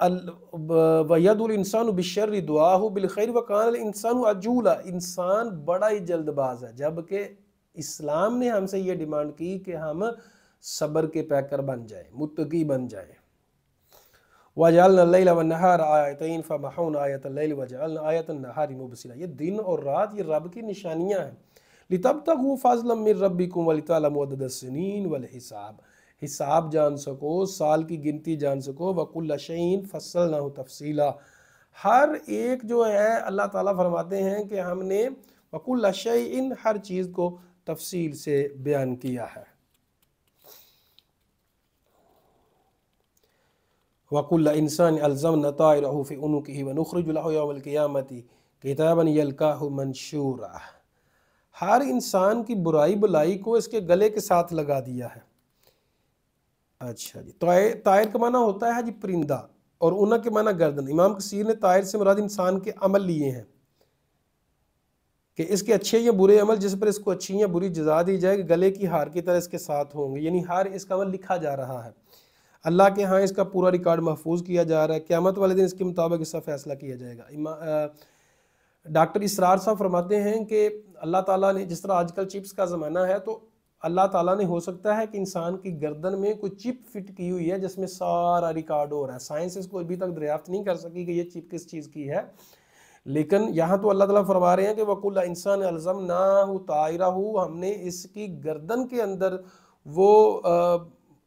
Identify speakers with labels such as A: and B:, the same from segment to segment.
A: وَيَدُ الْإِنسَانُ بِالشَّرِّ دُعَاهُ بِالْخَيْرِ وَكَانَ الْإِنسَانُ عَجُولًا، انسان بڑا ہی جلد باز ہے، جبکہ اسلام نے ہم سے یہ ڈیمانڈ کی کہ ہم صبر کے پیکر بن جائیں، متقی بن جائیں۔ وَجَعَلْنَا اللَّيْلَ وَالنَّهَارَ آیَتَيْنِ فَمَحَوْنَا آیَةَ اللَّيْلِ وَجَعَلْنَا آیَةَ النَّهَارِ مُبْصِرَةً، یہ دن اور رات یہ رب کی نشانیاں ہیں۔ لِتَبْتَغُوا فَضْلًا مِّن رَّبِّكُمْ وَلِتَعْلَمُوا عَدَدَ السِّنِينَ وَالْحِسَابَ، حساب جان سکو، سال کی گنتی جان سکو۔ وَكُلَّ شَيْءٍ فَصَّلْنَاهُ تَفْصِيلًا، ہر ایک جو ہے اللہ تعالیٰ فرماتے ہیں کہ ہم نے وَكُلَّ شَيْءٍ ہر چیز کو تفصیل سے بیان کیا ہے۔ وَكُلَّ إِنسَانٍ أَلْزَمْنَا طَائِرَهُ فِي عُنُقِهِ وَنُخْرِجُ لَهُ يَوْمَ الْقِيَامَةِ كِتَابًا يَلْقَاهُ مَنشُورًا، ہر انسان کی برائی بلائی کو اس کے گلے کے ساتھ لگا دیا ہے۔ اچھا جی، طائر کا معنی ہوتا ہے جی پرندہ، اور عنق کے معنی گردن۔ امام کثیر نے طائر سے مراد انسان کے عمل لیے ہیں کہ اس کے اچھے یا برے عمل جس پر اس کو اچھی یا بری جزا دی جائے گی گلے کی ہار کی طرح اس کے ساتھ ہوں گے، یعنی ہر اس کا عمل لکھا جا رہا ہے، اللہ کے ہاں اس کا پورا ریکارڈ محفوظ کیا جا رہا ہے، قیامت والے دن اس کے مطابق اس کا فیصلہ کیا جائے گا۔ ڈاکٹر اسرار صاحب فرماتے ہیں کہ اللہ تعالیٰ نے جس طرح آج کل چپس کا زمانہ ہے، تو اللہ تعالیٰ نے ہو سکتا ہے کہ انسان کی گردن میں کوئی چپ فٹ کی ہوئی ہے جس میں سارا ریکارڈ ہو رہا ہے، سائنس اس کو ابھی تک دریافت نہیں کر سکی کہ یہ چپ کس چیز کی ہے، لیکن یہاں تو اللہ تعالیٰ فرما رہے ہیں کہ وَكُلَّ إِنسَانٍ أَلْزَمْنَاهُ طَائِرَهُ، ہم نے اس کی گردن کے اندر وہ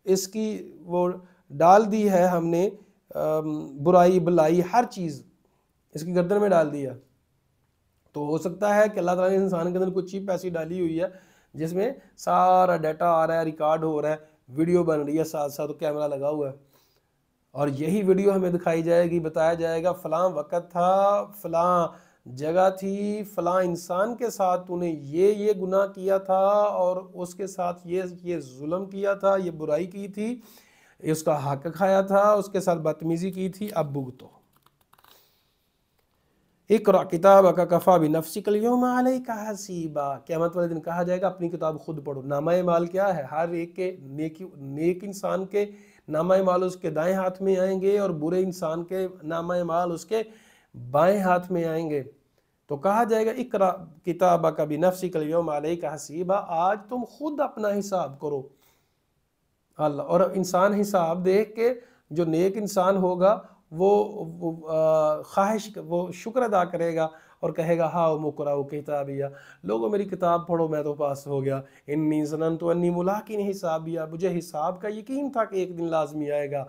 A: اس کی وہ ڈال دی ہے، ہم نے برائی بلائی ہر چیز اس کی گردن میں ڈال دیا۔ تو ہو سکتا ہے کہ اللہ تعالیٰ نے انسان کے اندر کوئی چپ ایسی ڈالی ہوئی ہے جس میں سارا ڈیٹا آ رہا ہے، ریکارڈ ہو رہا ہے، ویڈیو بن رہی ہے، ساتھ ساتھ کیمرہ لگا ہوا ہے، اور یہی ویڈیو ہمیں دکھائی جائے گی، بتایا جائے گا فلاں وقت تھا، فلاں جگہ تھی، فلاں انسان کے ساتھ تو نے یہ گناہ کیا تھا، اور اس کے ساتھ یہ ظلم کیا تھا، یہ برائی کی تھی، اس کا حق کھایا تھا، اس کے ساتھ بدتمیزی کی تھی، اب بھگتو۔ اقرأ کتابک کفیٰ بنفسک اليوم علیک حسیبا، قیامت والے دن کہا جائے گا اپنی کتاب خود پڑھو۔ نامہ اعمال کیا ہے؟ ہر ایک کے نیک انسان کے نامہ اعمال اس کے دائیں ہاتھ میں آئیں گے، اور برے انسان کے نامہ اعمال اس کے بائیں ہاتھ میں آئیں گے۔ تو کہا جائے گا اقرأ کتابک بنفسک اليوم علیک حسیبا، آج تم خود اپنا حساب کرو۔ اللہ، اور انسان حساب دیکھ کے جو نیک انسان ہوگا وہ وہ شکر ادا کرے گا اور کہے گا ہاؤ مقرؤ کتابیہ، لوگوں میری کتاب پڑھو، میں تو پاس ہو گیا، انی ظننت انی ملاق حسابیہ، مجھے حساب کا یقین تھا کہ ایک دن لازمی آئے گا۔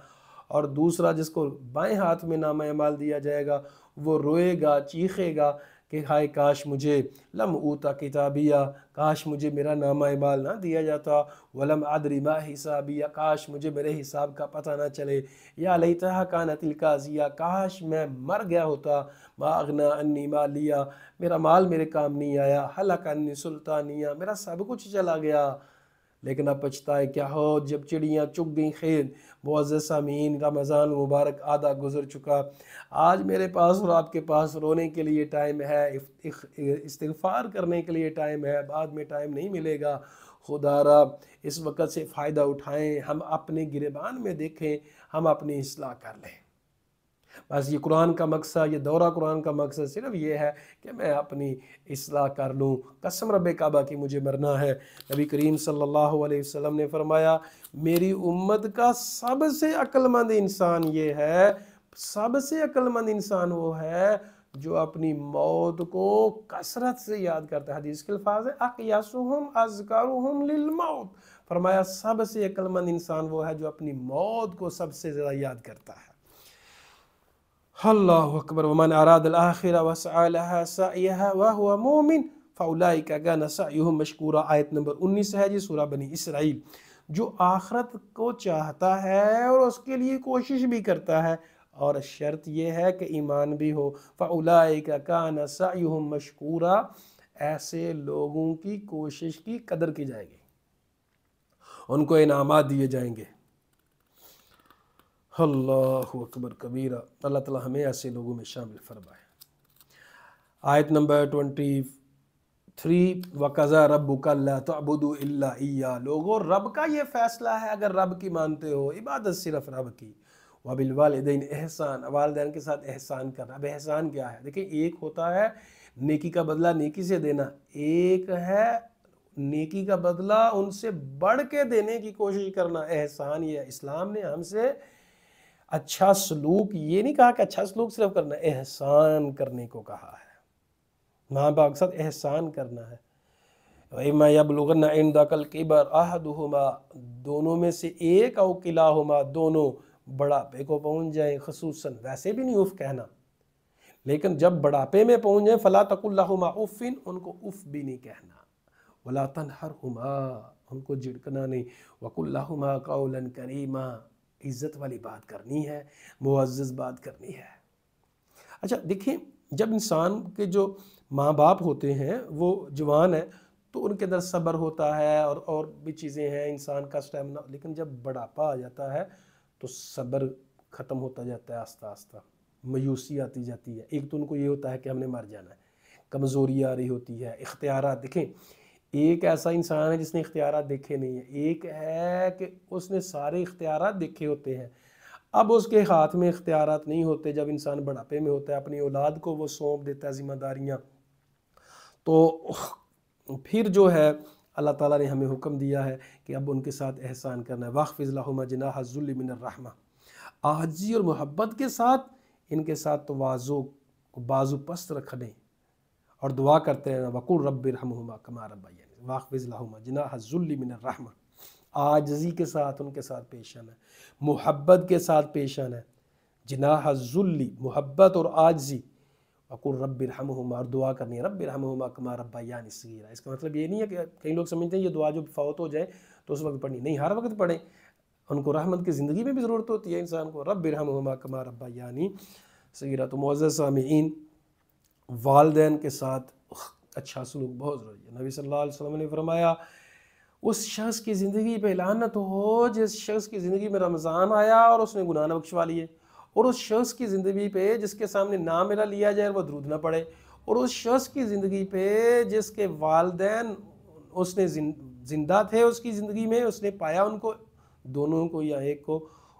A: اور دوسرا جس کو بائیں ہاتھ میں نامہ اعمال دیا جائے گا وہ روئے گا، چیخے گا کہ ہائے کاش مجھے لم اوتا کتابیہ، کاش مجھے میرا نامہ اعمال نہ دیا جاتا، ولم ادری ما حسابیہ، کاش مجھے میرے حساب کا پتہ نہ چلے، یا لیتہا کانت القاضیہ، کاش میں مر گیا ہوتا، ما اغنی عنی مالیہ، میرا مال میرے کام نہیں آیا، ہلک عنی سلطانیہ، میرا سب کچھ چلا گیا۔ لیکن اب پچھتائے کیا ہو جب چڑیاں چگ گئیں کھیت۔ معزز سامعین، رمضان مبارک آدھا گزر چکا، آج میرے پاس اور آپ کے پاس رونے کے لیے ٹائم ہے، استغفار کرنے کے لیے ٹائم ہے، بعد میں ٹائم نہیں ملے گا۔ خدا را اس وقت سے فائدہ اٹھائیں، ہم اپنے گریبان میں دیکھیں، ہم اپنی اصلاح کر لیں۔ بس یہ قرآن کا مقصد، یہ دورہ قرآن کا مقصد صرف یہ ہے کہ میں اپنی اصلاح کر لوں۔ قسم رب کعبہ کی مجھے مرنا ہے۔ نبی کریم صلی اللہ علیہ وسلم نے فرمایا میری امت کا سب سے عقل مند انسان یہ ہے، سب سے عقل مند انسان وہ ہے جو اپنی موت کو کثرت سے یاد کرتا ہے۔ حدیث کے الفاظ ہے اقیاسہم اذکارہم للموت، فرمایا سب سے عقل مند انسان وہ ہے جو اپنی موت کو سب سے زیادہ یاد کرتا ہے۔ اللہ اکبر۔ ومن اراد الاخرہ وسعى لها سعیها وهو مؤمن فاولئک کان سعیہم مشکورا، آیت نمبر 19 ہے جی سورہ بنی اسرائیل۔ جو آخرت کو چاہتا ہے اور اس کے لیے کوشش بھی کرتا ہے، اور شرط یہ ہے کہ ایمان بھی ہو، فاولئک کان سعیہم مشکورا، ایسے لوگوں کی کوشش کی قدر کی جائے گی، ان کو انعامات دیے جائیں گے۔ اللہ اکبر کبیرہ، اللہ تعالیٰ ہمیں ایسے لوگوں میں شامل فرمائے۔ آیت نمبر 23، وَقَضَىٰ رَبُّكَ أَلَّا تَعْبُدُوا إِلَّا إِيَّاهُ، لوگو رب کا یہ فیصلہ ہے، اگر رب کی مانتے ہو عبادت صرف رب کی، وبالوالدین احسان، والدین کے ساتھ احسان کرنا۔ اب احسان کیا ہے؟ دیکھیں، ایک ہوتا ہے نیکی کا بدلہ نیکی سے دینا، ایک ہے نیکی کا بدلہ ان سے بڑھ کے دینے کی کوشش کرنا۔ احسان یہ ہے، اسلام نے ہم سے اچھا سلوک یہ نہیں کہا کہ اچھا سلوک صرف کرنا، احسان کرنے کو کہا ہے۔ ماں باپ کے ساتھ احسان کرنا ہے۔ وَإِمَّا يَبْلُغَنَّ عِندَكَ الْكِبَرَ أَحَدُهُمَا، دونوں میں سے ایک، أَوْ كِلَاهُمَا، دونوں بڑھاپے کو پہنچ جائیں، خصوصاً ویسے بھی نہیں اف کہنا، لیکن جب بڑھاپے میں پہنچ جائیں، فَلَا تَقُلْ لَهُمَا اُفٍّ، ان کو اف بھی نہیں کہنا، وَلَا تَنْهَرْهُمَا، ان کو جھڑکنا نہیں، وَقُلْ لَهُمَا قَوْلًا كَرِيمًا، عزت والی بات کرنی ہے، معزز بات کرنی ہے۔ اچھا دیکھیں، جب انسان کے جو ماں باپ ہوتے ہیں وہ جوان ہیں تو ان کے اندر صبر ہوتا ہے اور بھی چیزیں ہیں، انسان کا اسٹیمنا، لیکن جب بڑھاپا آ جاتا ہے تو صبر ختم ہوتا جاتا ہے، آہستہ آہستہ مایوسی آتی جاتی ہے۔ ایک تو ان کو یہ ہوتا ہے کہ ہم نے مر جانا ہے، کمزوری آ رہی ہوتی ہے، اختیارات دیکھیں، ایک ایسا انسان ہے جس نے اختیارات دیکھے نہیں ہیں، ایک ہے کہ اس نے سارے اختیارات دیکھے ہوتے ہیں، اب اس کے ہاتھ میں اختیارات نہیں ہوتے۔ جب انسان بڑھاپے میں ہوتا ہے، اپنی اولاد کو وہ سونپ دیتا ہے ذمہ داریاں، تو پھر جو ہے اللہ تعالیٰ نے ہمیں حکم دیا ہے کہ اب ان کے ساتھ احسان کرنا ہے۔ وَاخْفِضْ لَهُمَا جَنَاحَ الذُّلِّ مِنَ الرَّحْمَةِ، عاجزی اور محبت کے ساتھ ان کے ساتھ تواضع، بازو پست رکھنے، اور دعا کرتے ہیں وَقُلْ رَبِّ ارْحَمْهُمَا كَمَا رَبَّيَانِي، وَاخْفِضْ لَهُمَا جَنَاحَ الذُّلِّ مِنَ الرَّحْمَةِ، عاجزی کے ساتھ ان کے ساتھ پیش آنا ہے، محبت کے ساتھ پیش آنا ہے، جناح الذل، محبت اور عاجزی، وَقُلْ رَبِّ ارْحَمْهُمَا، اور دعا کرنی ہے رَبِّ ارْحَمْهُمَا كَمَا رَبَّيَانِي صَغِيرًا۔ اس کا مطلب یہ نہیں ہے کہ کئی لوگ سمجھتے ہیں یہ دعا جو فوت ہو جائے تو اس وقت پڑھنی، نہیں، ہر وقت پڑھیں، ان کو رحمت کی زندگی میں بھی ضرورت ہوتی ہے انسان کو، رَبِّ ارْحَمْهُمَا كَمَا رَبَّيَانِي صَغِيرًا۔ تو معزز سامعین، والدین کے ساتھ اچھا سلوک بہت ضروری ہے۔ نبی صلی اللہ علیہ وسلم نے فرمایا اس شخص کی زندگی پہ لعنت ہو جس شخص کی زندگی میں رمضان آیا اور اس نے گناہ نہ بخشوا لیے، اور اس شخص کی زندگی پہ جس کے سامنے نام میرا لیا جائے وہ درود نہ پڑے، اور اس شخص کی زندگی پہ جس کے والدین اس نے زندہ تھے اس کی زندگی میں، اس نے پایا ان کو دونوں کو یا ایک کو،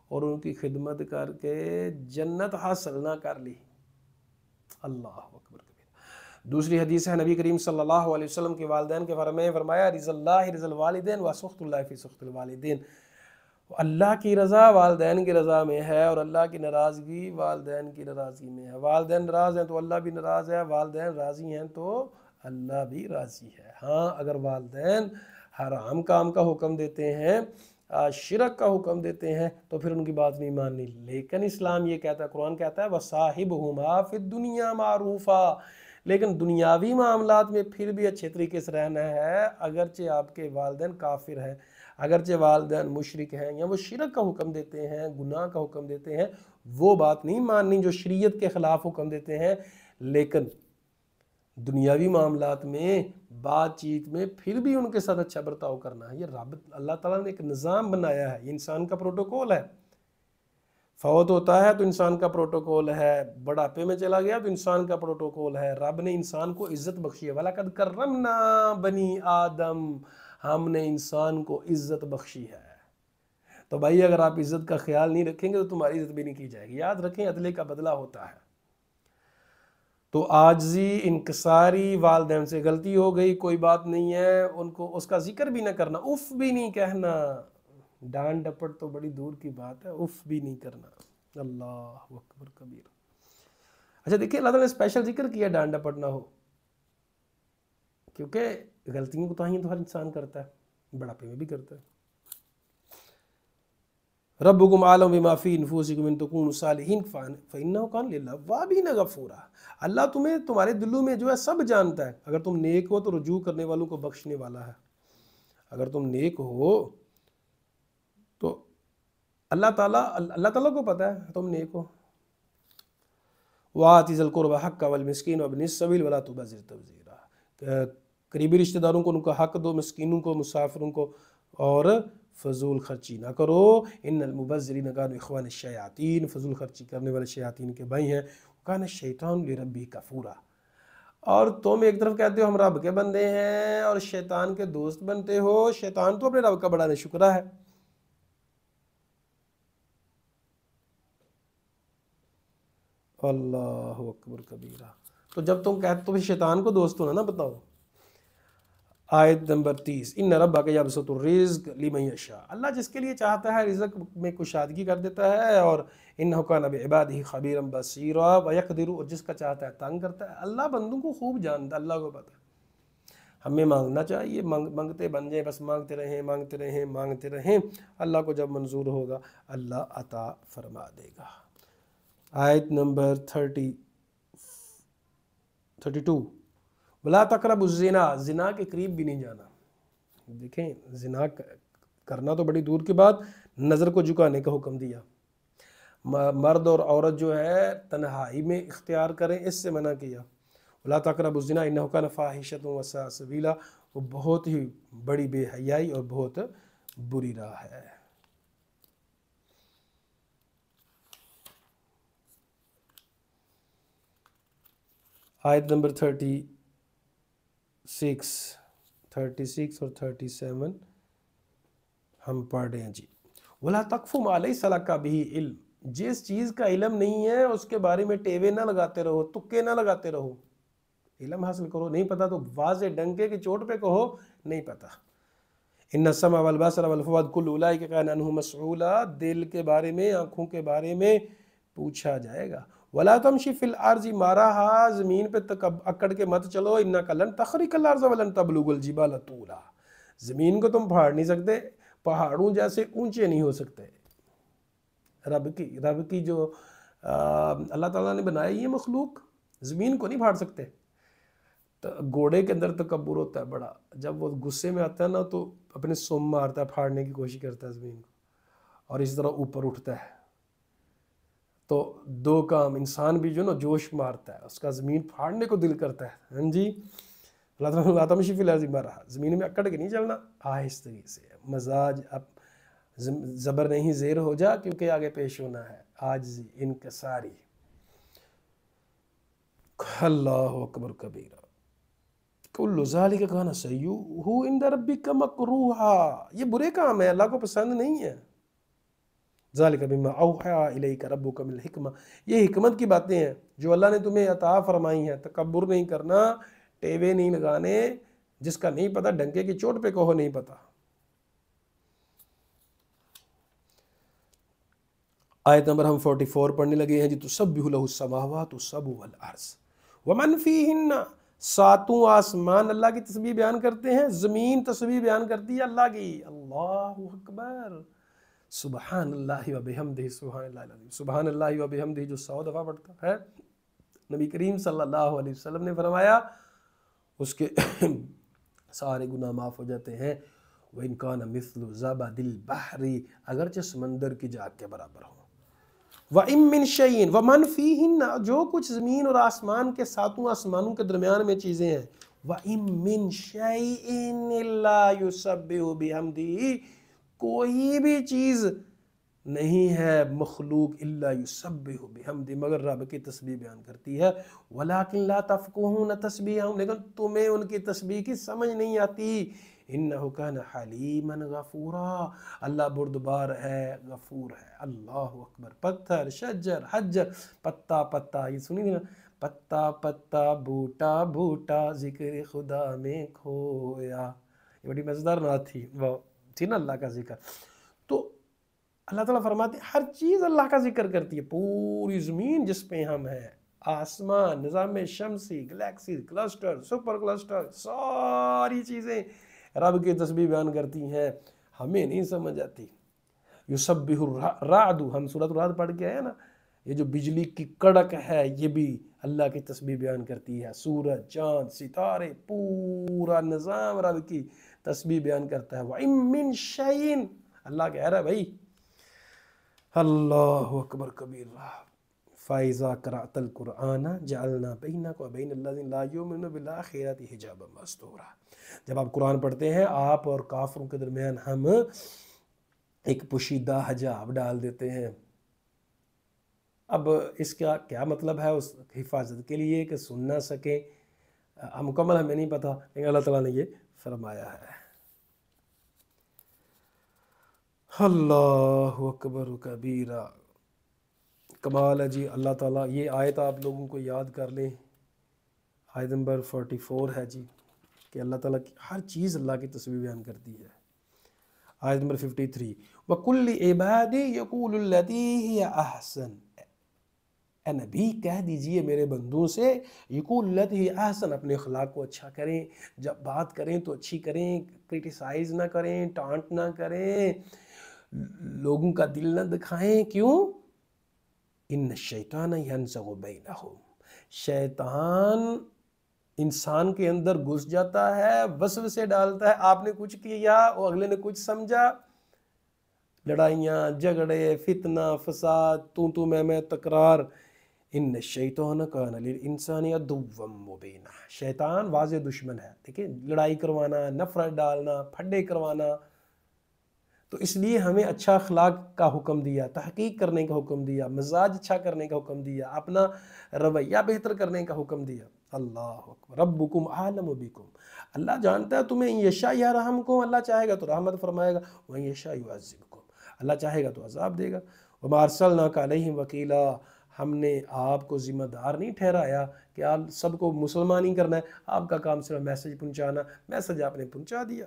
A: اور ان کی خدمت کر کے جنت حاصل نہ کر لی۔ اللہ اکبر کبیر۔ دوسری حدیث ہے نبی کریم صلی اللہ علیہ وسلم کے والدین کے بارے میں فرمایا رضا اللہ رضا الوالدین و سخط اللہ فی سخط الوالدین، اللہ کی رضا والدین کی رضا میں ہے اور اللہ کی ناراضگی والدین کی ناراضگی میں ہے۔ والدین ناراض ہیں تو اللہ بھی ناراض ہے، والدین راضی ہیں تو اللہ بھی راضی ہے۔ ہاں، اگر والدین حرام کام کا حکم دیتے ہیں، شرک کا حکم دیتے ہیں تو پھر ان کی بات نہیں ماننی، لیکن اسلام یہ کہتا ہے، قرآن کہتا ہے وَصَاحِبْهُمَا فِي الدُّنْيَا مَعْرُوفًا، لیکن دنیاوی معاملات میں پھر بھی اچھے طریقے سے رہنا ہے، اگرچہ آپ کے والدین کافر ہیں، اگرچہ والدین مشرک ہیں یا وہ شرک کا حکم دیتے ہیں، گناہ کا حکم دیتے ہیں، وہ بات نہیں ماننی جو شریعت کے خلاف حکم دیتے ہیں، لیکن دنیاوی معاملات میں بات چیت میں پھر بھی ان کے ساتھ اچھا برتاؤ کرنا ہے۔ یہ رب اللہ تعالیٰ نے ایک نظام بنایا ہے، یہ انسان کا پروٹوکول ہے۔ فوت ہوتا ہے تو انسان کا پروٹوکول ہے، بڑھاپے میں چلا گیا تو انسان کا پروٹوکول ہے۔ رب نے انسان کو عزت بخشی ہے، وَلَقَدْ كَرَّمْنَا بَنِي آدم، ہم نے انسان کو عزت بخشی ہے۔ تو بھائی اگر آپ عزت کا خیال نہیں رکھیں گے تو تمہاری عزت بھی نہیں کی جائے گی۔ یاد رکھیں عدلے کا بدلہ ہوتا ہے۔ تو عاجزی، انکساری، والدین سے غلطی ہو گئی کوئی بات نہیں ہے، ان کو اس کا ذکر بھی نہ کرنا، اف بھی نہیں کہنا، ڈانٹ ڈپٹ تو بڑی دور کی بات ہے، اف بھی نہیں کرنا۔ اللہ اکبر کبیر۔ اچھا دیکھیں، اللہ تعالیٰ نے اسپیشل ذکر کیا ڈانٹ ڈپٹ نہ ہو، کیونکہ غلطیوں کوتاہیاں تو ہر انسان کرتا ہے، بڑھاپے میں بھی کرتا ہے۔ ربکم اعلم بما فی انفسکم ان تکونوا صالحین فانہ کان للأوابین غفورا، اللہ تمہیں تمہارے دلوں میں جو ہے سب جانتا ہے، اگر تم نیک ہو تو رجوع کرنے والوں کو بخشنے والا ہے، اگر تم نیک ہو تو اللہ تعالیٰ کو پتہ ہے تم نیک ہو۔ وَآتِ ذِی الْقُرْبَىٰ حَقَّهُ وَالْمِسْکِینَ وَابْنِ السَّبِیلِ وَلَا تُبَذِّرْ تَبْذِیرًا، قریبی رشتہ داروں کو ان کا حق دو، مسکینوں کو، مسافروں کو، اور فضول خرچی نہ کرو۔ ان المبذرین کانوا اخوان الشیاطین، فضول خرچی کرنے والے شیاطین کے بھائی ہیں۔ کان الشیطان لربہ کفورا، اور تم ایک طرف کہتے ہو ہم رب کے بندے ہیں اور شیطان کے دوست بنتے ہو، شیطان تو اپنے رب کا بڑا ناشکرا ہے۔ اللہ اکبر کبیرہ۔ تو جب تم کہتے تو شیطان کو دوست ہونا نا بتاؤ۔ آیت نمبر 30، ان ربک یبسط الرزق لمن یشاء، اللہ جس کے لیے چاہتا ہے رزق میں کشادگی کر دیتا ہے، اور انہ کان بعبادہ خبیرا بصیرا ویقدر، اور جس کا چاہتا ہے تنگ کرتا ہے۔ اللہ بندوں کو خوب جانتا ہے، اللہ کو پتہ ہے۔ ہمیں مانگنا چاہیے، مانگتے بن جائیں، بس مانگتے رہیں مانگتے رہیں مانگتے رہیں، اللہ کو جب منظور ہوگا اللہ عطا فرما دے گا۔ آیت نمبر 32، ولا تقربوا الزنا، زنا کے قریب بھی نہیں جانا۔ دیکھیں زنا کرنا تو بڑی دور کی بات، نظر کو جھکانے کا حکم دیا۔ مرد اور عورت جو ہے تنہائی میں اختیار کریں، اس سے منع کیا۔ ولا تقربوا الزنا انہ کان فاحشۃ وساء سبیلا، وہ بہت ہی بڑی بے حیائی اور بہت بری راہ ہے۔ آیت نمبر 36 اور 37 ہم پڑھ رہے ہیں جی۔ وَلَا تَقْفُ مَا لَيْسَ لَكَ بِهِ علم، جس چیز کا علم نہیں ہے اس کے بارے میں ٹیوے نہ لگاتے رہو، تکے نہ لگاتے رہو۔ علم حاصل کرو، نہیں پتا تو واضح ڈنکے کی چوٹ پہ کہو نہیں پتا۔ ان السمع والبصر والفؤاد کل اولئک کان عنہ مسئولا، دل کے بارے میں، آنکھوں کے بارے میں پوچھا جائے گا۔ ولا تمشی فی الارض مرحا، زمین پہ اکڑ کے مت چلو، انک لن تخرق الارض ولن تبلغ الجبال طولا، زمین کو تم پھاڑ نہیں سکتے، پہاڑوں جیسے اونچے نہیں ہو سکتے۔ رب کی جو اللہ تعالیٰ نے بنائی یہ مخلوق، زمین کو نہیں پھاڑ سکتے۔ گھوڑے کے اندر تکبر ہوتا ہے بڑا، جب وہ غصے میں آتا ہے نا تو اپنے سم مارتا ہے، پھاڑنے کی کوشش کرتا ہے زمین کو، اور اس طرح اوپر اٹھتا ہے۔ تو دو کام، انسان بھی جو نا جوش مارتا ہے، اس کا زمین پھاڑنے کو دل کرتا ہے، ہاں جی۔ اللہ تمشی فی الارض مرحا، زمین میں اکڑ کے نہیں چلنا، آہستگی سے، مزاج اب زبر نہیں زیر ہو جا، کیونکہ آگے پیش ہونا ہے عاجزی انکساری۔ اللہ اکبر کبیرہ، کل ذالک کان سیئہ عند ربک مکروہا، یہ برے کام ہے، اللہ کو پسند نہیں ہے۔ ذالک بما اوحی الیک ربک من الحکمہ، یہ حکمت کی باتیں ہیں جو اللہ نے تمہیں عطا فرمائی ہیں۔ تکبر نہیں کرنا، ٹیوے نہیں لگانے، جس کا نہیں پتا ڈنکے کی چوٹ پہ کہو نہیں پتا۔ آیت نمبر ہم 44 پڑھنے لگے ہیں جی۔ تسبح لہ السماوات السبع والارض ومن فیہن، ساتوں آسمان اللہ کی تسبیح بیان کرتے ہیں، زمین تسبیح بیان کرتی ہے اللہ کی۔ اللہ اکبر، سبحان اللہ وبحمدہ، سبحان اللہ العظیم، سبحان اللہ وبحمدہ جو 100 دفعہ پڑھتا ہے، نبی کریم صلی اللہ علیہ وسلم نے فرمایا اس کے سارے گناہ معاف ہو جاتے ہیں۔ وَإِن كَانَ مِثْلُ زَبَدِ الْبَحْرِ، اگرچہ سمندر کی جھاگ کے برابر ہو۔ وَإِن مِّن شَيْءٍ وَمَن فِيهِنَّ، جو کچھ زمین اور آسمان کے ساتوں آسمانوں کے درمیان میں چیزیں ہیں، وَإِن مِّن شَيْءٍ إِلَّا يُسَبِّحُ بِحَمْدِهِ، کوئی بھی چیز نہیں ہے مخلوق الا یسبح بحمدہ، مگر رب کی تسبیح بیان کرتی ہے۔ ولیکن لا تفقہون تسبیحہم، لیکن تمہیں ان کی تسبیح کی سمجھ نہیں آتی۔ انہ کان حلیما غفورا، اللہ بردبار ہے، غفور ہے۔ اللہ اکبر۔ پتھر، شجر، حجر، پتا پتا، یہ سنی نا، پتا پتا بوٹا بوٹا ذکر خدا میں کھویا، یہ بڑی مزیدار نعت تھی، وہ تھی نا اللہ کا ذکر۔ تو اللہ تعالیٰ فرماتے ہیں ہر چیز اللہ کا ذکر کرتی ہے، پوری زمین جس پہ ہم ہیں، آسمان، نظام شمسی، گلیکسی، کلسٹر، سپر کلسٹر، ساری چیزیں رب کی تسبیح بیان کرتی ہیں، ہمیں نہیں سمجھ آتی۔ یسبح الرعد، ہم سورۃ الرعد پڑھ کے آئے نا، یہ جو بجلی کی کڑک ہے یہ بھی اللہ کی تسبیح بیان کرتی ہے۔ سورج، چاند، ستارے، پورا نظام رب کی تسبیح بیان کرتا ہے۔ وَإِن مِّن شَيْءٍ، اللہ کہہ رہا ہے بھائی، اللہ اکبر کبیرہ، فَإِذَا قَرَأْتَ الْقُرْآنَ جَعَلْنَا بَيْنَكَ وَبَيْنَ الَّذِينَ لَا يُؤْمِنُونَ بِالْآخِرَةِ حِجَابًا مَسْتُورًا، جب آپ قرآن پڑھتے ہیں آپ اور کافروں کے درمیان ہم ایک پوشیدہ حجاب ڈال دیتے ہیں۔ اب اس کا کیا مطلب ہے؟ اس حفاظت کے لیے کہ سن نہ سکیں، مکمل ہمیں نہیں پتا، لیکن اللہ تعالیٰ نے یہ فرمایا ہے۔ اللہ اکبر کبیرہ، کمال ہے جی اللہ تعالیٰ. یہ آیت آپ لوگوں کو یاد کر لیں، آیت نمبر 44 ہے جی، کہ اللہ تعالیٰ کی ہر چیز اللہ کی تصویر بیان کرتی ہے. آیت نمبر 53 وَقُلِّ عِبَادِي يَقُولُ الَّتِي هِيَ أَحْسَنُ، اے نبی کہہ دیجئے میرے بندوں سے یقول التی ہی احسن، اپنے اخلاق کو اچھا کریں، جب بات کریں تو اچھی کریں، کرٹیسائز نہ کریں، ٹانٹ نہ کریں، لوگوں کا دل نہ دکھائیں. کیوں؟ ان الشیطان ینزغ بینہم، شیطان انسان کے اندر گھس جاتا ہے، وسوسے ڈالتا ہے. آپ نے کچھ کیا اور اگلے نے کچھ سمجھا، لڑائیاں جھگڑے فتنہ فساد تو میں تکرار. ان الشیطان کان للانسان عدوا مبینا، شیطان واضح دشمن ہے. دیکھیں لڑائی کروانا، نفرت ڈالنا، پھڈے کروانا. تو اس لیے ہمیں اچھا اخلاق کا حکم دیا، تحقیق کرنے کا حکم دیا، مزاج اچھا کرنے کا حکم دیا، اپنا رویہ بہتر کرنے کا حکم دیا. اللہ اکبر. ربکم اعلم بکم، اللہ جانتا ہے تمہیں. یشاء یرحمکم، اللہ چاہے گا تو رحمت فرمائے گا، ویشاء یعذبکم، اللہ چاہے گا تو عذاب دے گا. وما ارسلناک علیہم وکیلا، ہم نے آپ کو ذمہ دار نہیں ٹھہرایا کہ آپ سب کو مسلمان ہی کرنا ہے. آپ کا کام صرف میسج پہنچانا، میسج آپ نے پہنچا دیا.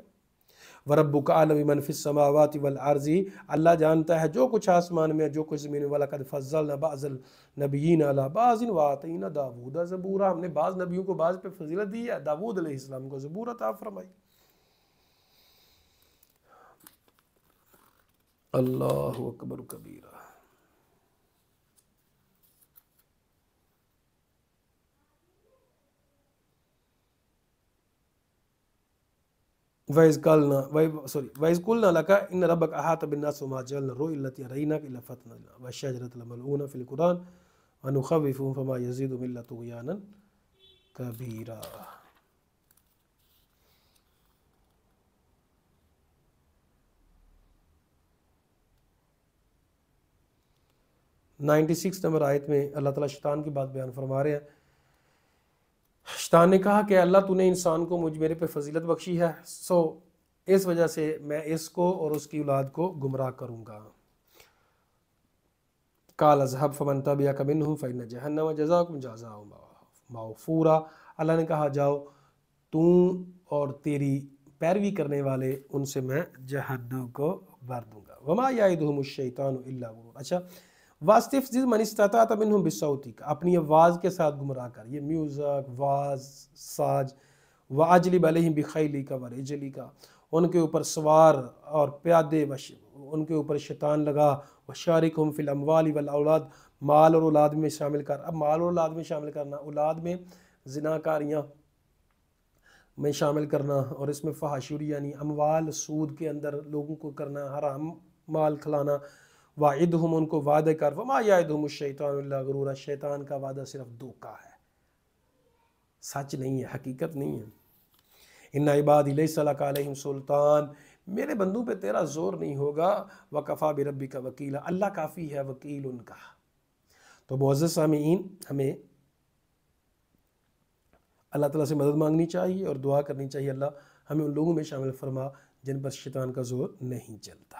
A: وَرَبُّكَ أَعْلَمُ بِمَنْ فِي السَّمَاوَاتِ وَالْأَرْضِ، اللہ جانتا ہے جو کچھ آسمان میں جو کچھ زمین میں. وَلَقَدْ فَضَّلْنَا بَعْضَ النَّبِيِّينَ عَلَىٰ بَعْضٍ وَآتَيْنَا دَاوُودَ زَبُورًا، ہم نے بعض نبیوں کو بعض پہ فضیلت دی ہے. داؤد علیہ السلام کو زبور عطا فرمائی. اللہ اکبر کبیرہ. وَإِذْ قُلْنَا لَكَ إِنَّ رَبَّكَ أَحَاطَ بِالنَّاسِ وَمَا جَعَلْنَا الرُّؤْيَا الَّتِي أَرَيْنَاكَ إِلَّا فِتْنَةً وَالشَّجَرَةَ الْمَلْعُونَةَ فِي الْقُرْآنِ وَنُخَوِّفُهُمْ فَمَا يَزِيدُهُمْ إِلَّا طُغْيَانًا كَبِيرًا. 96 نمبر آیت میں اللہ تعالیٰ شیطان کی بات بیان فرما رہے ہیں. شیطان نے کہا کہ اللہ تو نے انسان کو میرے پہ فضیلت بخشی ہے، سو اس وجہ سے میں اس کو اور اس کی اولاد کو گمراہ کروں گا. قال اذهب فمن تبعك منهم فإن جہنم جزاؤکم جزاء موفورا، اللہ نے کہا جاؤ تم اور تیری پیروی کرنے والے ان سے میں جہنم کو بھر دوں گا. وما یعدہم الشیطان الا غرورا. اچھا، واستفزز من استطعت منهم بصوتک، اپنی آواز کے ساتھ گمراہ کر. یہ میوزک، واز، ساز. واجلب علیہم بخیلک ورجلک، ان کے اوپر سوار اور پیادے ان کے اوپر شیطان لگا. وشارکہم فی الاموال والاولاد، مال اور اولاد میں شامل کر. اب مال اور اولاد میں شامل کرنا، اولاد میں زناکاریاں میں شامل کرنا، اور اس میں فحاشی یعنی اموال سود کے اندر لوگوں کو کرنا، حرام مال کھلانا. وعدہم، ان کو وعدے کر. وما یعدہم الشیطان الا غرورا، شیطان کا وعدہ صرف دھوکہ ہے، سچ نہیں ہے، حقیقت نہیں ہے. ان عبادی لیس لک علیہم سلطان، میرے بندوں پہ تیرا زور نہیں ہوگا. وکفی بربک وکیلا، اللہ کافی ہے وکیل ان کا. تو معزز سامعین، ہمیں اللہ تعالیٰ سے مدد مانگنی چاہیے اور دعا کرنی چاہیے اللہ ہمیں ان لوگوں میں شامل فرما جن پر شیطان کا زور نہیں چلتا.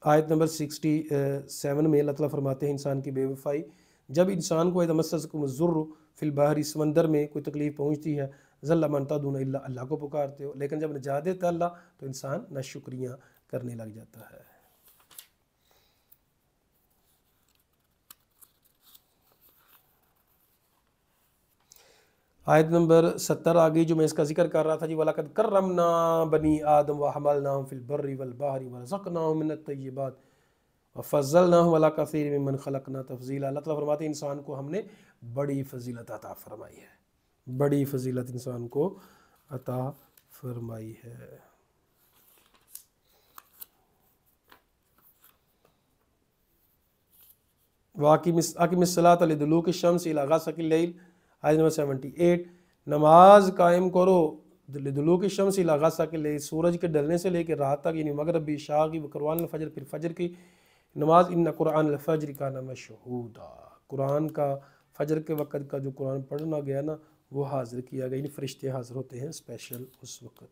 A: آیت نمبر 67 میں اللہ تعالیٰ فرماتے ہیں انسان کی بے وفائی. جب انسان کو اذا مسکم الضر فی البحر، سمندر میں کوئی تکلیف پہنچتی ہے، ظل من تدعون الا، اللہ کو پکارتے ہو، لیکن جب نجات دیتا ہے اللہ تو انسان ناشکریاں کرنے لگ جاتا ہے. آیت نمبر 70 آگئی جو میں اس کا ذکر کر رہا تھا جی. وَلَقَدْ كَرَّمْنَا بَنِي آدَمَ وَحَمَلْنَاهُمْ فِي الْبَرِّ وَالْبَحْرِ وَرَزَقْنَاهُمْ مِنَ الطَّيِّبَاتِ وَفَضَّلْنَاهُمْ عَلَىٰ كَثِيرٍ مِّمَّنْ خَلَقْنَا تَفْضِيلًا. اللہ تعالیٰ فرماتے ہیں انسان کو ہم نے بڑی فضیلت عطا فرمائی ہے، بڑی فضیلت انسان کو عطا فرمائی ہے. وَأَقِمِ الصَّلَاةَ لِدُلُوكِ الشَّمْسِ إِلَىٰ غَسَقِ اللَّيْلِ، آیت نمبر 78. نماز قائم کرو لِدُلُوكِ الشَّمْسِ إِلَىٰ غَسَقِ اللَّيْلِ، سورج کے ڈلنے سے لے کے رات تک، یعنی مغرب بھی، عشاء کی، قرآن الفجر، پھر فجر کی نماز. ان قرآن الفجر کان مشہودا، قرآن کا فجر کے وقت کا جو قرآن پڑھنا گیا نا وہ حاضر کیا گیا، یعنی فرشتے حاضر ہوتے ہیں اسپیشل اس وقت.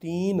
A: 3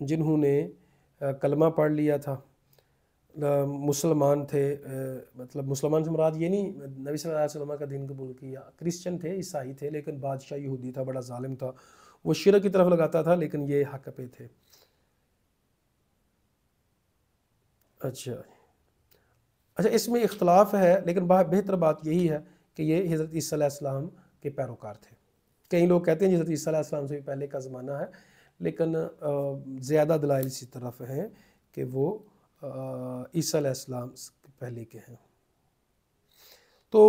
A: جنہوں نے کلمہ پڑھ لیا تھا، مسلمان تھے، مطلب مسلمان سے مراد یہ نہیں نبی صلی اللہ علیہ وسلم کا دین قبول کیا، کرسچن تھے، عیسائی تھے، لیکن بادشاہ یہودی تھا، بڑا ظالم تھا، وہ شرک کی طرف لگاتا تھا، لیکن یہ حق پہ تھے۔ اچھا اس میں اختلاف ہے، لیکن بہتر بات یہی ہے کہ یہ حضرت عیسیٰ علیہ السلام کے پیروکار تھے۔ کئی لوگ کہتے ہیں حضرت عیسیٰ علیہ السلام سے بھی پہلے کا زمانہ ہے، لیکن زیادہ دلائل اسی طرف ہیں کہ وہ عیسیٰ علیہ السلام سے پہلے کے ہیں۔ تو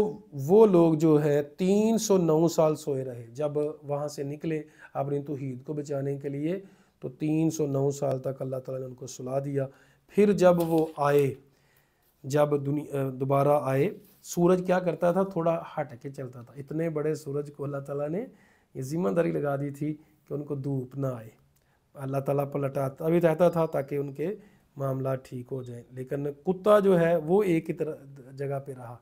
A: وہ لوگ جو ہے 309 سال سوئے رہے، جب وہاں سے نکلے اپنی توحید کو بچانے کے لیے، تو 309 سال تک اللہ تعالیٰ نے ان کو سلا دیا۔ پھر جب وہ آئے، جب دوبارہ آئے، سورج کیا کرتا تھا؟ تھوڑا ہٹ کے چلتا تھا۔ اتنے بڑے سورج کو اللہ تعالیٰ نے یہ ذمہ داری لگا دی تھی کہ ان کو دھوپ نہ آئے، اللہ تعالیٰ پلٹاتا بھی رہتا تھا تاکہ ان کے معاملات ٹھیک ہو جائیں۔ لیکن کتا جو ہے وہ ایک ہی جگہ پہ رہا۔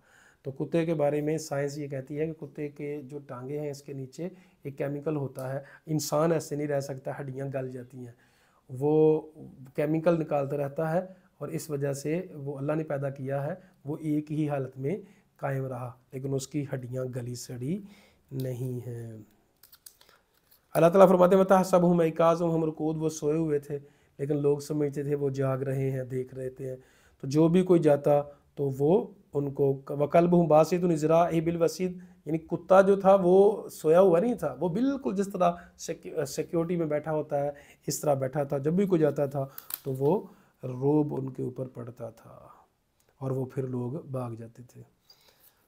A: تو کتے کے بارے میں سائنس یہ کہتی ہے کہ کتے کے جو ٹانگیں ہیں اس کے نیچے ایک کیمیکل ہوتا ہے، انسان ایسے نہیں رہ سکتا، ہڈیاں گل جاتی ہیں، وہ کیمیکل نکالتا رہتا ہے، اور اس وجہ سے وہ اللہ نے پیدا کیا ہے، وہ ایک ہی حالت میں قائم رہا، لیکن اس کی ہڈیاں گلی سڑی نہیں ہیں۔ اللہ تعالیٰ فرماتے ہیں وَتَحْسَبُهُمْ أَيْقَاظًا وَهُمْ رُقُودٌ، وہ سوئے ہوئے تھے لیکن لوگ سمجھتے تھے وہ جاگ رہے ہیں، دیکھ رہے تھے۔ تو جو بھی کوئی جاتا تو وہ ان کو وَقَلْبُهُمْ بَاسِطٌ ذِرَاعِهِ بِالْوَسِيدِ، یعنی کتا جو تھا وہ سویا ہوا نہیں تھا، وہ بالکل جس طرح سیکیورٹی میں بیٹھا ہوتا ہے اس طرح بیٹھا تھا۔ جب بھی کوئی جاتا تھا تو وہ روب ان کے اوپر پڑتا تھا اور وہ پھر لوگ بھاگ جاتے تھے۔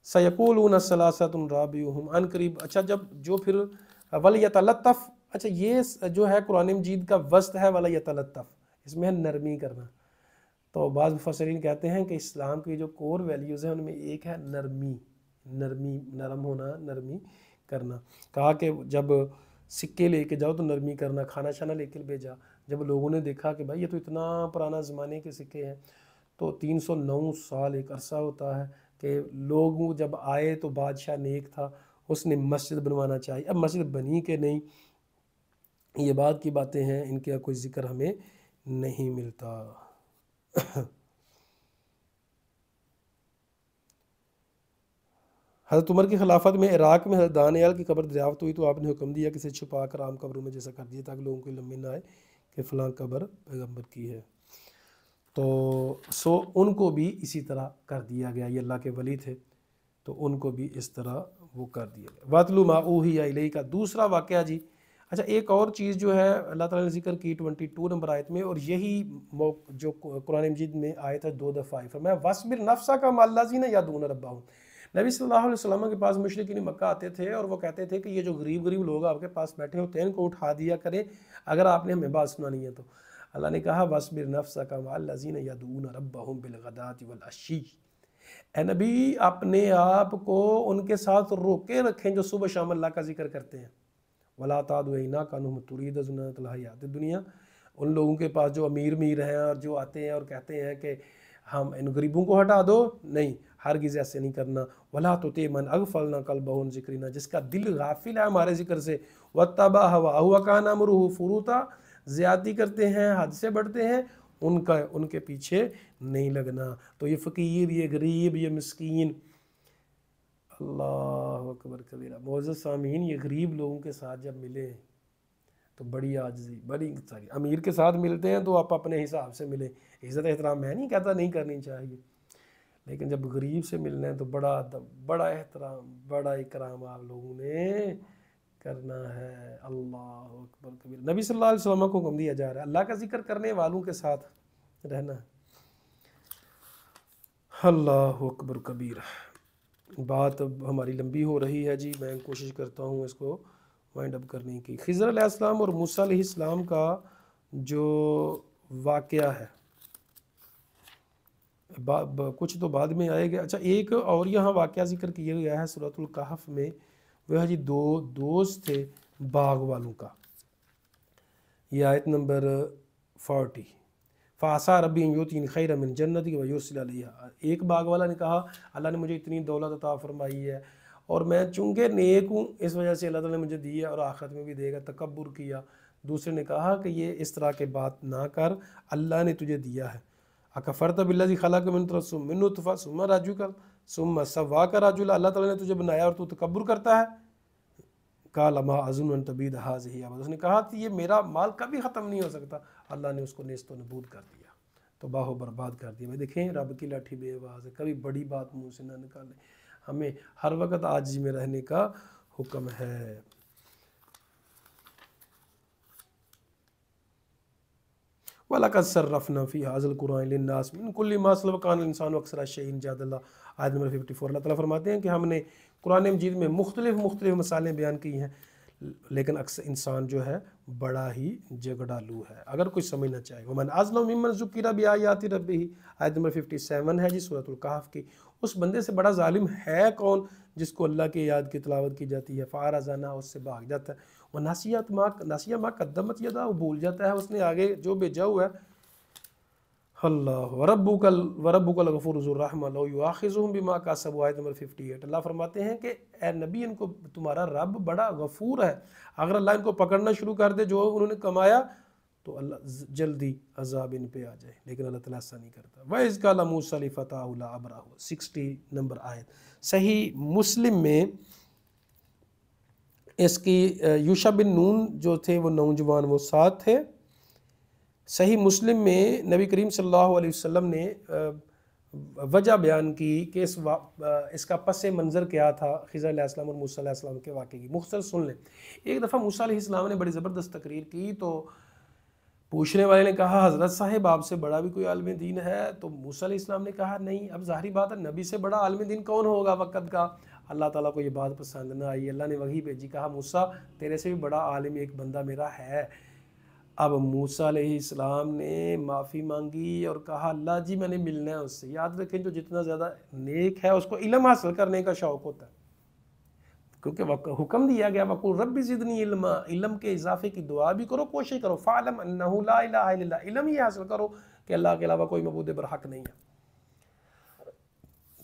A: سَيَقُولُونَ ثَلَاثَةٌ رَابِعُهُمْ، ان قریب، اچھا جب جو پھر وَلْيَتَلَطَّفْ، اچھا یہ جو ہے قرآن مجید کا وسط ہے وَلْيَتَلَطَّفْ، اس میں ہے نرمی کرنا۔ تو بعض مفسرین کہتے ہیں کہ اسلام کی جو کور ویلیوز ہیں ان میں ایک ہے نرمی، نرم ہونا، نرمی کرنا۔ کہا کہ جب سکے لے کے جاؤ تو نرمی کرنا، کھانا شانا لے کے بھیجا۔ جب لوگوں نے دیکھا کہ بھائی یہ تو اتنا پرانا زمانے کے سکے ہیں، تو 309 سال ایک عرصہ ہوتا ہے کہ لوگ جب آئے تو بادشاہ نیک تھا، اس نے مسجد بنوانا چاہیے۔ اب مسجد بنی کہ نہیں، یہ بات کی باتیں ہیں، ان کا کوئی ذکر ہمیں نہیں ملتا۔ حضرت عمر کی خلافت میں عراق میں حضرت دانیال کی قبر دریافت ہوئی تو آپ نے حکم دیا کہ اسے چھپا کر عام قبروں میں جیسا کر دیا تاکہ لوگوں کو علم نہ آئے کہ فلاں قبر پیغمبر کی ہے۔ تو ان کو بھی اسی طرح کر دیا گیا، یہ اللہ کے ولی تھے تو ان کو بھی اس طرح وہ کر دیا گیا۔ وَاتْلُ مَا أُوحِيَ إِلَيْكَ کا دوسرا واقعہ جی۔ اچھا ایک اور چیز جو ہے اللہ تعالیٰ نے ذکر کی 22 نمبر آیت میں، اور یہی جو قرآن مجید میں آیت ہے 2 دفعہ فرمایا وَاصْبِرْ نَفْسَكَ مَعَ الَّذِينَ يَدْعُونَ رَبَّهُمْ۔ نبی صلی اللہ علیہ وسلم کے پاس مشرکین مکہ آتے تھے اور وہ کہتے تھے کہ یہ جو غریب لوگ آپ کے پاس بیٹھے ہوتے ہیں ان کو اٹھا دیا کریں اگر آپ نے ہمیں بات سنانی ہے تو۔ اللہ نے کہا وَاصْبِرْ نَفْسَكَ مَعَ الَّذِينَ يَدْعُونَ رَبَّهُمْ بِالْغَدَاةِ وَالْعَشِيِّ، اے نبی اپنے آپ کو ان کے ساتھ روکے رکھیں جو صبح شام اللہ کا ذکر کرتے ہیں۔ وَلَا تَعْدُ عَيْنَاكَ عَنْهُمْ تُرِيدُ زِينَةَ الْحَيَاةِ الدُّنْيَا، ان لوگوں کے پاس جو امیر ہیں اور جو آتے ہیں اور کہتے ہیں کہ ہم ان غریبوں کو ہٹا دو، نہیں، ہرگز ایسے نہیں کرنا۔ وَلَا تُطِعْ مَنْ أَغْفَلْنَا قَلْبَهُ عَنْ ذِكْرِنَا، جس کا دل غافل ہے ہمارے ذکر سے، وَاتَّبَعَ هَوَاهُ وَكَانَ أَمْرُهُ فُرُوطًا، زیادتی کرتے ہیں، حد سے بڑھتے ہیں، ان کے پیچھے نہیں لگنا۔ تو یہ فقیر، یہ غریب، یہ مسکین، اللہ اکبر کبیرہ، معزز سامعین، یہ غریب لوگوں کے ساتھ جب ملے تو بڑی عاجزی، بڑی ساری، امیر کے ساتھ ملتے ہیں تو آپ اپنے حساب سے ملیں، عزت احترام میں نہیں کہتا نہیں کرنی چاہیے، لیکن جب غریب سے ملنا ہے تو بڑا ادب، بڑا احترام، بڑا اکرام آپ لوگوں نے کرنا ہے۔ اللہ اکبر کبیرہ، نبی صلی اللہ علیہ وسلم کو حکم دیا جا رہا ہے اللہ کا ذکر کرنے والوں کے ساتھ رہنا ہے۔ اللہ اکبر کبیرہ۔ بات اب ہماری لمبی ہو رہی ہے جی، میں کوشش کرتا ہوں اس کو وائنڈ اپ کرنے کی۔ خضر علیہ السلام اور موسیٰ علیہ السلام کا جو واقعہ ہے کچھ تو بعد میں آئے گا۔ اچھا ایک اور یہاں واقعہ ذکر کیا گیا ہے سورۃ الکہف میں، وہ ہے جی دو دوست تھے باغ والوں کا، یہ آیت نمبر 40۔ فَعَسَىٰ رَبِّي أَن يُؤْتِيَنِي خَيْرًا مِّن جَنَّتِكَ وَيُرْسِلَ عَلَيْهَا، ایک باغ والا نے کہا اللہ نے مجھے اتنی دولت عطا فرمائی ہے اور میں چونکہ نیک ہوں اس وجہ سے اللہ تعالیٰ نے مجھے دی ہے اور آخرت میں بھی دے گا، تکبر کیا دوسرے نے کہا کہ یہ اس طرح کے بات نہ کر، اللہ نے تجھے دیا ہے۔ اکفرت بالذی خلق من طرف من نطفہ ثم رجوک ثم سواک رجلا، اللہ تعالیٰ نے تجھے بنایا اور تو تکبر کرتا ہے۔ قال ما اظن ان تبید هذه ابدا، اس نے کہا کہ یہ میرا مال کبھی ختم نہیں ہو سکتا۔ اللہ نے اس کو نیست و نبود کر دیا، تباہ و برباد کر دیا۔ بھائی دیکھیں رب کی لاٹھی بے آواز ہے، کبھی بڑی بات منہ سے نہ نکالیں، ہمیں ہر وقت عاجزی میں رہنے کا حکم ہے۔ وَلَقَدْ صَرَّفْنَا فِي هَذَا الْقُرْآنِ لِلنَّاسِ مِنْ كُلِّ مَا سَلَفَ كَانَ الْإِنسَانُ أَكْثَرَ شَيْءٍ جَدَلًا، آیت نمبر 54۔ اللہ تعالیٰ فرماتے ہیں کہ ہم نے قرآن مجید میں مختلف مثالیں بیان کی ہیں، لیکن اکثر انسان جو ہے بڑا ہی جھگڑالو ہے اگر کوئی سمجھنا چاہے۔ وَمَنْ أَظْلَمُ مِمَّنْ ذُكِّرَ بِآيَاتِ رَبِّهِ، آیت نمبر 57 ہے جی سورۃ الکہف کی۔ اس بندے سے بڑا ظالم ہے کون جس کو اللہ کی یاد کی تلاوت کی جاتی ہے، فَأَعْرَضَ عَنْهَا، اس سے بھاگ جاتا ہے، وَنَسِیَ مَا قَدَّمَتْ يَدَاهُ، بھول جاتا ہے اس نے آگے جو بھیجا ہوا ہے۔ اللہ وربک الغفور ذو الرحمہ لو یؤاخذہم بما کسبوا، آیت نمبر 58۔ اللہ فرماتے ہیں کہ اے نبی ان کو تمہارا رب بڑا غفور ہے، اگر اللہ ان کو پکڑنا شروع کر دے جو انہوں نے کمایا تو اللہ جلدی عذاب ان پہ آ جائے، لیکن اللہ تعالیٰ ایسا نہیں کرتا۔ وَإِذْ قَالَ مُوسَىٰ لِفَتَاهُ لَا أَبْرَحُ، 60 نمبر آیت۔ صحیح مسلم میں اس کی یوشع بن نون جو تھے وہ نوجوان وہ ساتھ تھے۔ صحیح مسلم میں نبی کریم صلی اللہ علیہ وسلم نے وجہ بیان کی کہ اس کا پس منظر کیا تھا خضر علیہ السلام اور موسیٰ علیہ السلام کے واقعے کی۔ مختصر سن لیں۔ ایک دفعہ موسیٰ علیہ السلام نے بڑی زبردست تقریر کی تو پوچھنے والے نے کہا حضرت صاحب آپ سے بڑا بھی کوئی عالم دین ہے؟ تو موسیٰ علیہ السلام نے کہا نہیں، اب ظاہری بات ہے نبی سے بڑا عالم دین کون ہوگا وقت کا۔ اللہ تعالیٰ کو یہ بات پسند نہ آئی، اللہ نے وحی بھیجی، کہا موسیٰ تیرے سے بھی بڑا عالم ایک بندہ میرا ہے۔ اب موسیٰ علیہ السلام نے معافی مانگی اور کہا اللہ جی میں نے ملنا ہے اس سے۔ یاد رکھیں جو جتنا زیادہ نیک ہے اس کو علم حاصل کرنے کا شوق ہوتا ہے، کیونکہ حکم دیا گیا وَقُلْ رَبِّ زِدْنِی عِلْمًا، علم کے اضافے کی دعا بھی کرو، کوشش کرو، فَاعْلَمْ أَنَّهُ لَا إِلَٰهَ إِلَّا اللَّهُ، علم یہ حاصل کرو کہ اللہ کے علاوہ کوئی معبود برحق نہیں ہے۔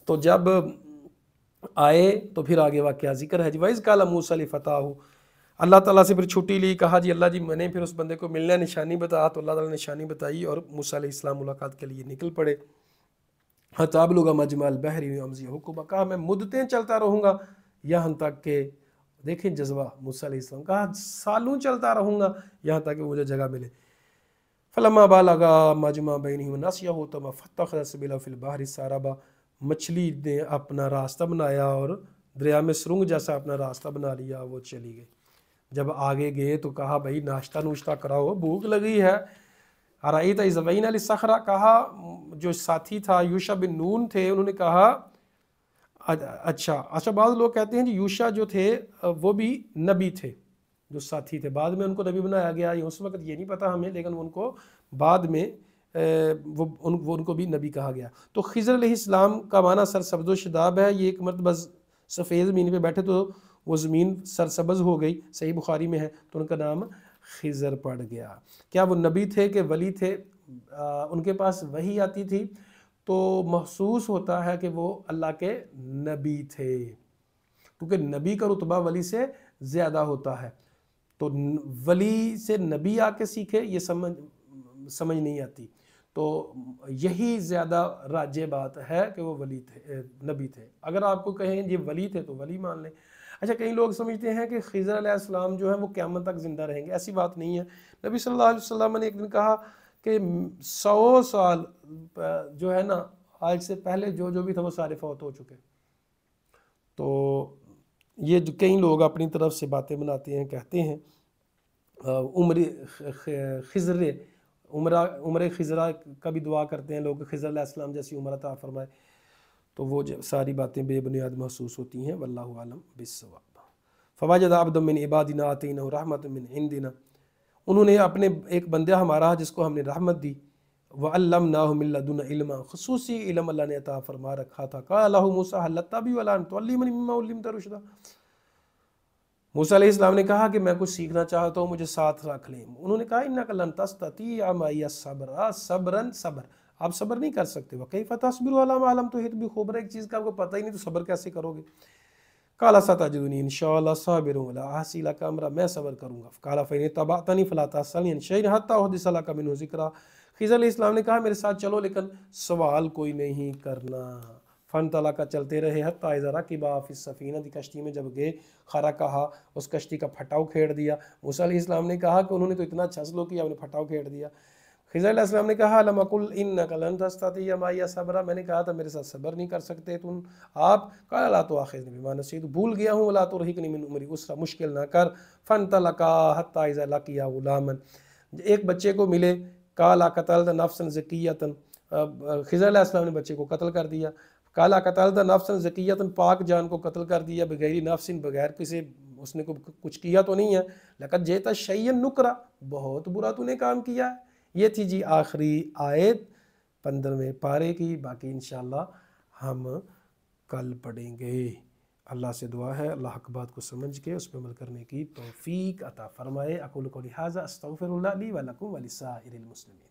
A: تو جب آئے تو پھر آگے واقعہ ذکر ہے جی۔ وَإِذْ قَالَ مُوسَىٰ لِفَتَاهُ، اللہ تعالیٰ سے پھر چھٹی لی، کہا جی اللہ جی میں نے پھر اس بندے کو ملنا نشانی بتا، تو اللہ تعالیٰ نے نشانی بتائی اور موسیٰ علیہ السلام ملاقات کے لیے نکل پڑے۔ حَتَّىٰ أَبْلُغَ مَجْمَعَ الْبَحْرِ وَأَمْضِيَ حُقُبًا، کہا میں مدتیں چلتا رہوں گا یہاں تک کہ، دیکھیں جذبہ موسیٰ علیہ السلام، کہا سالوں چلتا رہوں گا یہاں تک کہ مجھے جگہ ملے۔ فَلَمَّا بَلَغَا مَجْمَعَ بَيْنِهِمَا وَنَسِيَ حُوتَهُمَا فَاتَّخَذَ سَبِيلَهُ فِي الْبَحْرِ سَرَبًا، مچھلی نے اپنا راستہ بنایا اور دریا میں سرنگ جیسا اپنا راستہ بنا لیا، وہ چلی گئی۔ جب آگے گئے تو کہا بھائی ناشتہ نوشتہ کراؤ، بھوک لگی ہے۔ ارأیت اذ اوینا للصخرۃ، کہا جو ساتھی تھا یوشع بن نون تھے انہوں نے کہا اچھا بعض لوگ کہتے ہیں جی یوشع جو تھے وہ بھی نبی تھے، جو ساتھی تھے بعد میں ان کو نبی بنایا گیا، اس وقت یہ نہیں پتا ہمیں، لیکن ان کو بعد میں ان کو بھی نبی کہا گیا۔ تو خضر علیہ السلام کا معنی سرسبز و شداب ہے، یہ ایک مرتبہ سفید زمین پہ بیٹھے تو وہ زمین سرسبز ہو گئی، صحیح بخاری میں ہے، تو ان کا نام خضر پڑ گیا۔ کیا وہ نبی تھے کہ ولی تھے؟ ان کے پاس وحی آتی تھی تو محسوس ہوتا ہے کہ وہ اللہ کے نبی تھے، کیونکہ نبی کا رتبہ ولی سے زیادہ ہوتا ہے، تو ولی سے نبی آ کے سیکھے یہ سمجھ نہیں آتی، تو یہی زیادہ راجع بات ہے کہ وہ ولی تھے، نبی تھے۔ اگر آپ کو کہیں یہ ولی تھے تو ولی مان لیں۔ اچھا کئی لوگ سمجھتے ہیں کہ خضر علیہ السلام جو ہے وہ قیامت تک زندہ رہیں گے، ایسی بات نہیں ہے۔ نبی صلی اللہ علیہ وسلم نے ایک دن کہا کہ 100 سال جو ہے نا آج سے پہلے جو بھی تھا وہ سارے فوت ہو چکے۔ تو یہ جو کئی لوگ اپنی طرف سے باتیں بناتے ہیں، کہتے ہیں عمر خضرہ کا بھی دعا کرتے ہیں لوگ، خضر علیہ السلام جیسی عمر عطا فرمائے، تو وہ ساری باتیں بے بنیاد محسوس ہوتی ہیں، واللہ عالم بالصواب۔ فوجد عبدا من عبادنا آتینہ رحمۃ من عندنا، انہوں نے اپنے ایک بندہ ہمارا جس کو ہم نے رحمت دی، وعلمناہ من لدنا علما، خصوصی علم اللہ نے عطا فرما رکھا تھا۔ قال له موسیٰ هل اتبعک علی ان تعلمنی مما علمت رشدا، موسیٰ علیہ السلام نے کہا کہ میں کچھ سیکھنا چاہتا ہوں، مجھے ساتھ رکھ لیں۔ انہوں نے کہا انک لن تستطیع معی الصبر، صبر آپ صبر نہیں کر سکتے، وکیف تصبر علی ما لم تحط بہ، خبر ایک چیز کا آپ کو پتہ ہی نہیں تو صبر کیسے کرو گے؟ قال ستجدنی انشاءاللہ صابر ولا اعصی لک امرا، میں صبر کروں گا. قال فإن اتبعتنی فلا تسألنی عن شیء حتی احدث لک منہ ذکرا. خضر علیہ السلام نے کہا میرے ساتھ چلو لیکن سوال کوئی نہیں کرنا. فانطلقا کا چلتے رہے حتی اذا رکبا فی السفینہ، کشتی میں جب گئے. خرقہا، اس کشتی کا پھٹاؤ کھیڑ دیا. موسیٰ علیہ السلام نے کہا کہ انہوں نے تو اتنا اچھا سلوک کیا، انہیں پھٹاؤ کھیڑ دیا. خضر علیہ السلام نے کہا لم اقل انک لن تستطیع معی صبرا، میں نے کہا تھا میرے ساتھ صبر نہیں کر سکتے تم آپ. قال لا تؤاخذنی بما نسیت، بھول گیا ہوں. ولا ترہقنی من امری عسرا، مشکل نہ کر. فانطلقا حتی اذا لقیا غلاما، ایک بچے کو ملے. قال قتلت نفسا زکیۃ، خضر علیہ السلام نے بچے کو قتل کر دیا. قال قتلت نفسا زکیۃ، پاک جان کو قتل کر دیا. بغیر نفس، بغیر کسی اس نے کچھ کیا تو نہیں ہے. لقد جئت شیئا نکرا، بہت برا تو نے کام کیا ہے. یہ تھی جی آخری آیت 15ویں پارے کی. باقی انشاءاللہ ہم کل پڑھیں گے. اللہ سے دعا ہے اللہ حق بات کو سمجھ کے اس پہ عمل کرنے کی توفیق عطا فرمائے. اقول قولی ھذا استغفر اللہ لی ولکم ولسائر المسلمین.